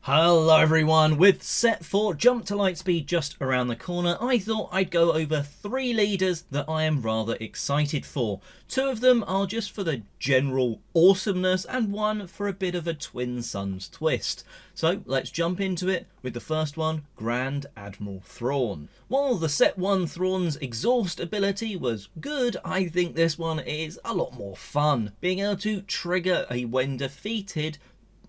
Hello everyone, with set 4 Jump to Lightspeed just around the corner, I thought I'd go over 3 leaders that I am rather excited for. 2 of them are just for the general awesomeness and 1 for a bit of a Twin Suns twist. So let's jump into it with the first one, Grand Admiral Thrawn. While the set 1 Thrawn's exhaust ability was good, I think this one is a lot more fun. Being able to trigger a when defeated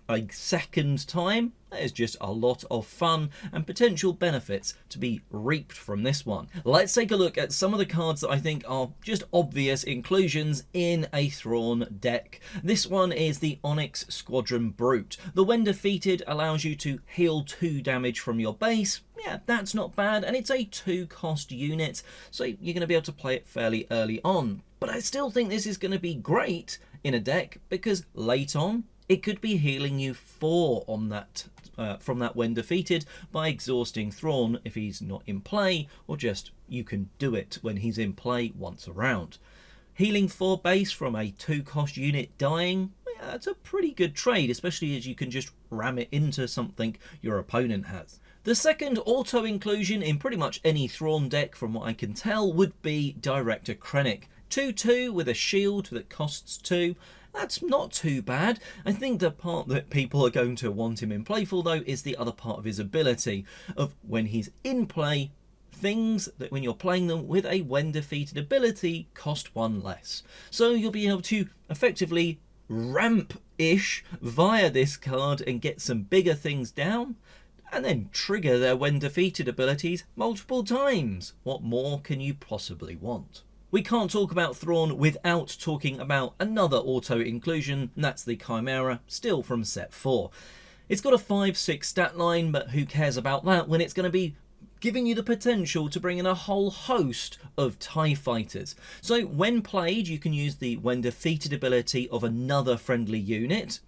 a second time, that is just a lot of fun and potential benefits to be reaped from this one. Let's take a look at some of the cards that I think are just obvious inclusions in a Thrawn deck. This one is the Onyx Squadron Brute. The when defeated allows you to heal 2 damage from your base. Yeah, that's not bad, and it's a 2 cost unit, so you're going to be able to play it fairly early on. But I still think this is going to be great in a deck because late on, it could be healing you 4 on that from that when defeated by exhausting Thrawn if he's not in play, or just you can do it when he's in play once around. Healing 4 base from a 2 cost unit dying, yeah, that's a pretty good trade, especially as you can just ram it into something your opponent has. The second auto inclusion in pretty much any Thrawn deck from what I can tell would be Director Krennic. 2/2 with a shield that costs 2. That's not too bad. I think the part that people are going to want him in play for though is the other part of his ability of when he's in play, things that when you're playing them with a when defeated ability cost 1 less. So you'll be able to effectively ramp-ish via this card and get some bigger things down and then trigger their when defeated abilities multiple times. What more can you possibly want? We can't talk about Thrawn without talking about another auto inclusion, and that's the Chimera, still from set 4. It's got a 5/6 stat line, but who cares about that when it's going to be giving you the potential to bring in a whole host of TIE fighters. So when played, you can use the when defeated ability of another friendly unit.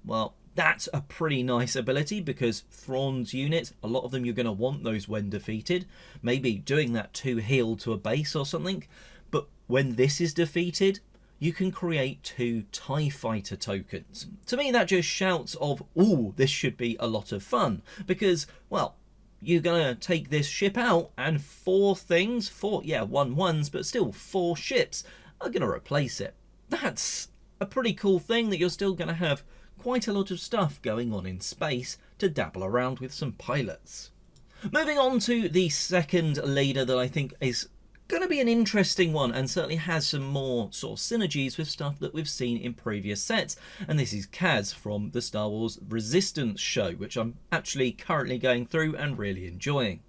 Well, that's a pretty nice ability because Thrawn's units, a lot of them you're going to want those when defeated. Maybe doing that 2 heal to a base or something. But when this is defeated, you can create 2 TIE Fighter tokens. To me, that just shouts of, ooh, this should be a lot of fun. Because, well, you're going to take this ship out and 4 things, 1 ones, but still 4 ships are going to replace it. That's a pretty cool thing that you're still going to have quite a lot of stuff going on in space to dabble around with some pilots. Moving on to the second leader that I think is going to be an interesting one and certainly has some more sort of synergies with stuff that we've seen in previous sets, and this is Kaz from the Star Wars Resistance show, which I'm actually currently going through and really enjoying.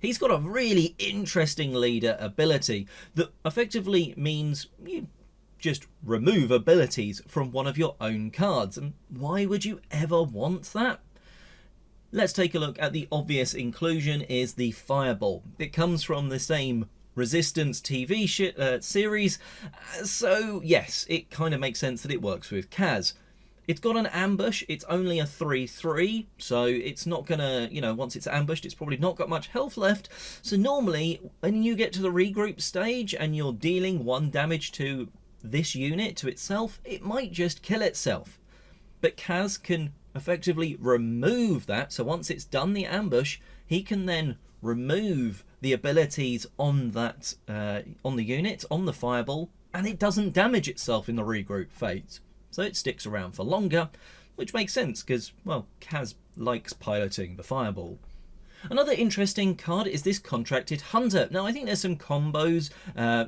He's got a really interesting leader ability that effectively means you just remove abilities from one of your own cards, and why would you ever want that? Let's take a look at the obvious inclusion is the Fireball. It comes from the same Resistance TV series, so yes, it kind of makes sense that it works with Kaz. It's got an ambush, it's only a 3/3, so it's not gonna, once it's ambushed, it's probably not got much health left, so normally when you get to the regroup stage and you're dealing 1 damage to this unit to itself, it might just kill itself. But Kaz can effectively remove that, so once it's done the ambush, he can then remove the abilities on that on the unit, on the Fireball, and it doesn't damage itself in the regroup phase. So it sticks around for longer, which makes sense because, well, Kaz likes piloting the Fireball. Another interesting card is this Contracted Hunter. Now, I think there's some combos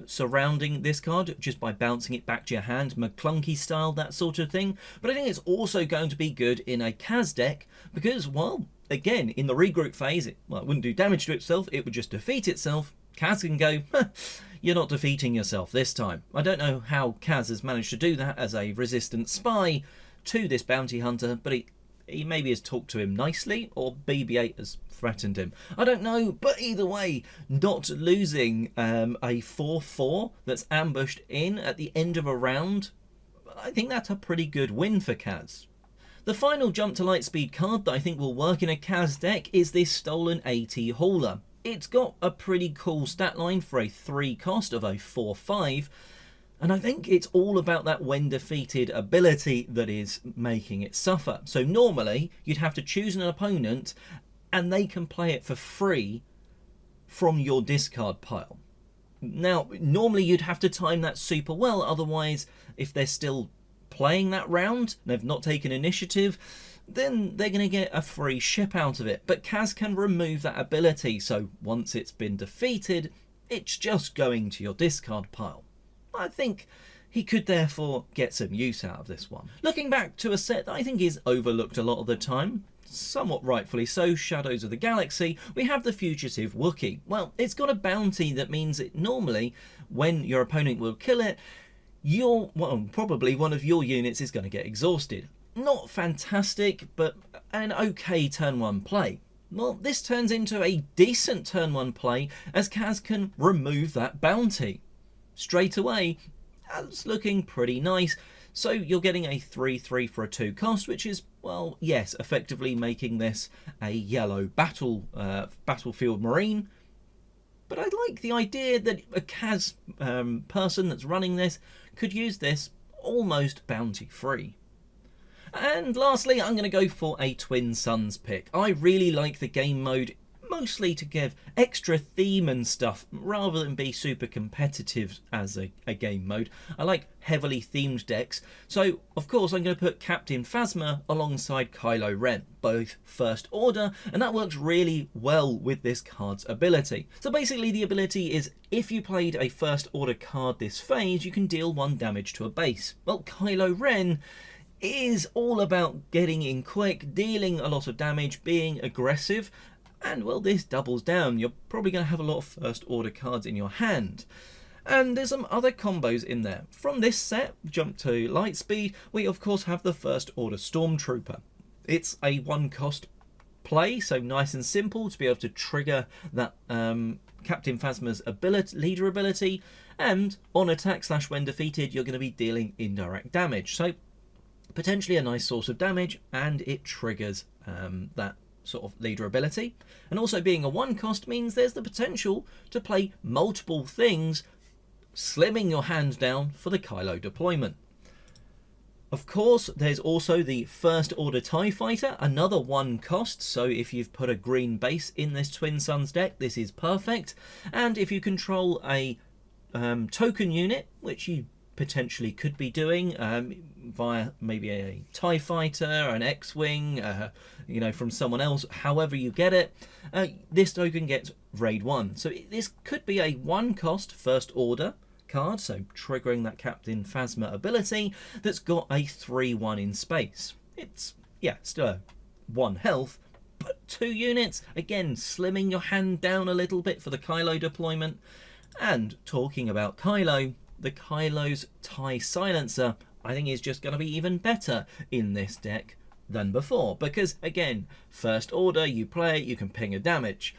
surrounding this card just by bouncing it back to your hand, McClunky style, that sort of thing. But I think it's also going to be good in a Kaz deck because, well, again, in the regroup phase, it wouldn't do damage to itself, it would just defeat itself. Kaz can go, you're not defeating yourself this time. I don't know how Kaz has managed to do that as a resistant spy to this bounty hunter, but he maybe has talked to him nicely, or BB-8 has threatened him. I don't know, but either way, not losing a 4/4 that's ambushed in at the end of a round, I think that's a pretty good win for Kaz. The final Jump to Lightspeed card that I think will work in a Kaz deck is this Stolen AT Hauler. It's got a pretty cool stat line for a 3 cost of a 4/5. And I think it's all about that when defeated ability that is making it suffer. So normally you'd have to choose an opponent and they can play it for free from your discard pile. Now, normally you'd have to time that super well, otherwise if they're still playing that round, they've not taken initiative, then they're going to get a free ship out of it. But Kaz can remove that ability, so once it's been defeated, it's just going to your discard pile. I think he could therefore get some use out of this one. Looking back to a set that I think is overlooked a lot of the time, somewhat rightfully so, Shadows of the Galaxy, we have the Fugitive Wookiee. Well, it's got a bounty that means it normally, when your opponent will kill it, probably one of your units is going to get exhausted. Not fantastic, but an okay turn 1 play. Well, this turns into a decent turn 1 play as Kaz can remove that bounty. Straight away, that's looking pretty nice. So you're getting a 3/3 for a 2 cost, which is, well, yes, effectively making this a yellow battlefield marine. But I like the idea that a Kaz person that's running this could use this almost bounty free. And lastly, I'm going to go for a Twin Suns pick. I really like the game mode, mostly to give extra theme and stuff, rather than be super competitive as a game mode. I like heavily themed decks, so of course I'm going to put Captain Phasma alongside Kylo Ren, both First Order, and that works really well with this card's ability. So basically the ability is, if you played a First Order card this phase, you can deal 1 damage to a base. Well, Kylo Ren is all about getting in quick, dealing a lot of damage, being aggressive, and well, this doubles down. You're probably going to have a lot of First Order cards in your hand. And there's some other combos in there. From this set, jump to Lightspeed, we of course have the First Order Stormtrooper. It's a 1 cost play, so nice and simple to be able to trigger that Captain Phasma's leader ability, and on attack / when defeated, you're going to be dealing indirect damage. So potentially a nice source of damage, and it triggers that sort of leader ability. And also being a 1 cost means there's the potential to play multiple things, slimming your hand down for the Kylo deployment. Of course, there's also the First Order TIE Fighter, another 1 cost, so if you've put a green base in this Twin Suns deck, this is perfect. And if you control a token unit, which you potentially could be doing via maybe a TIE Fighter, an X-Wing, from someone else, however you get it, this token gets Raid 1. So this could be a 1 cost First Order card, so triggering that Captain Phasma ability, that's got a 3/1 in space. It's, yeah, still 1 health, but 2 units, again, slimming your hand down a little bit for the Kylo deployment. And talking about Kylo, the Kylo's TIE Silencer, I think, is just going to be even better in this deck than before, because again, First Order, you play it, you can ping a damage,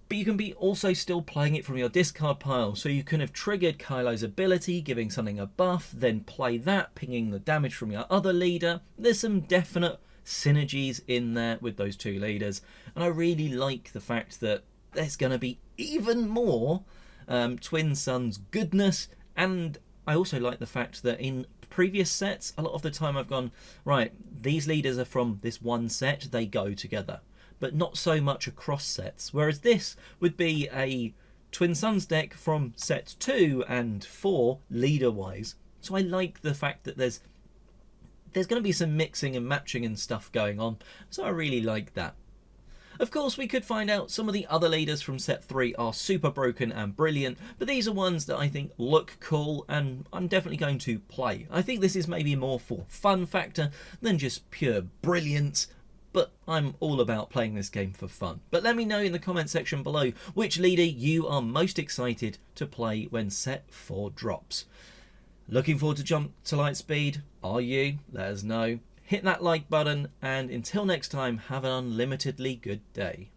but you can be also still playing it from your discard pile, so you can have triggered Kylo's ability, giving something a buff, then play that, pinging the damage from your other leader. There's some definite synergies in there with those 2 leaders, and I really like the fact that there's going to be even more Twin Suns goodness. And I also like the fact that in previous sets, a lot of the time I've gone, right, these leaders are from this 1 set, they go together, but not so much across sets, whereas this would be a Twin Suns deck from set 2 and 4 leader wise. So I like the fact that there's going to be some mixing and matching and stuff going on, so I really like that. Of course, we could find out some of the other leaders from set 3 are super broken and brilliant, but these are ones that I think look cool and I'm definitely going to play. I think this is maybe more for fun factor than just pure brilliance, but I'm all about playing this game for fun. But let me know in the comment section below which leader you are most excited to play when set 4 drops. Looking forward to Jump to Lightspeed? Are you? Let us know. Hit that like button, and until next time, have an unlimitedly good day.